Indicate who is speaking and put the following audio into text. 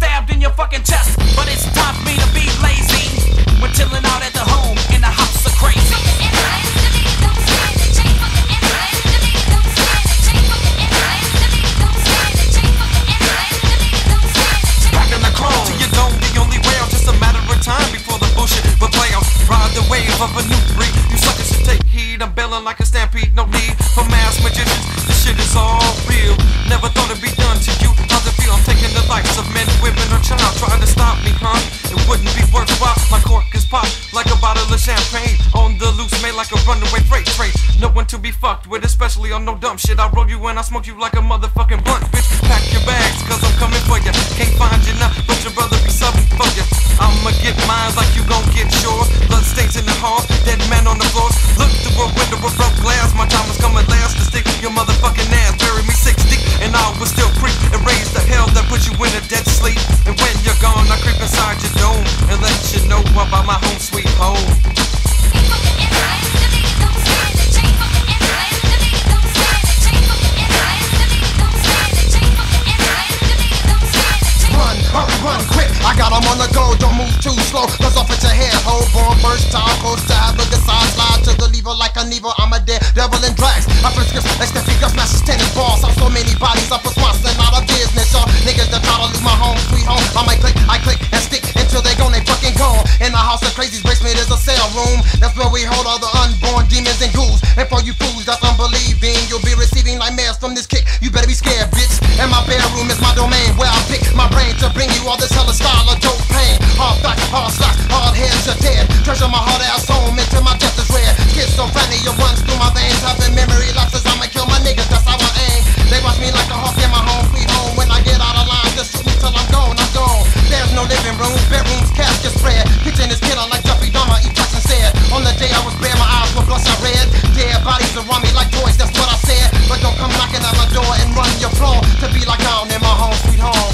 Speaker 1: stabbed in your fucking chest. But it's time for me to be lazy. We're chilling out at the home in the house of crazy. Packing the chrome to your dome, the only way out, just a matter of time before the bullshit will play out. Ride the wave of a new breed. You suckers should take heed. I'm bailing like a stampede. No need for mass magicians. This shit is all real. Never thought it'd be done to you. How's it feel? I'm taking the lives of men, women, or child. Trying to stop me, huh? It wouldn't be worthwhile. My cork is popped like a bottle of champagne. On the loose, made like a runaway freight train. No one to be fucked with, especially on no dumb shit. I roll you and I smoke you like a motherfucking blunt, bitch. Pack your bags, cause I'm coming for ya. Can't find you now, but your brother be subbing for ya. I'ma get mine like you gon' get yours. Blood stains in the hall, dead man on the floors. Look through a window with broke glass. My time is coming last to stick your motherfucking ass. Bury me 6 deep, and I will still creep and raise the hell that put you in a dead sleep. And when you're gone, I creep inside your dome and let you know about my home sweet home.
Speaker 2: Run quick, I got 'em on the go, don't move too slow, cause off at your head, hold born, first time, coast side, look aside, slide to the lever like an evil, I'm a dead devil in drags, I put scripts, like Steffi Gus, smashes tennis balls, I so many bodies, up for Swanson, not a business, y'all, niggas that try to leave my home, sweet home, I click and stick, until they gone, they fucking gone, in the house of crazies, basement is a cell room, that's where we hold all the unborn demons and ghouls, and for you fools that's unbelieving, you'll be receiving nightmares from this kick, you better be scared, bitch, and my bedroom is my domain, where I pick my brain to bring you all this hella style of dope pain. Hard facts, hard slaps, hard heads, you're dead. Treasure my hard ass home until my death is rare. Schizophrenia runs through my veins, having memory lapses. I'ma kill my niggas, that's how I aim. They watch me like a hawk in my home, sweet home. When I get out of line, just shoot me till I'm gone, I'm gone. There's no living room, bedrooms, casket spread. Kitchen is killer like Jeffrey Dahmer, E. Jackson said. On the day I was bare, my eyes were bloodshot red. Dead bodies around me like toys, that's what I said. But don't come knocking at my door and run your floor to be like down in my home, sweet home.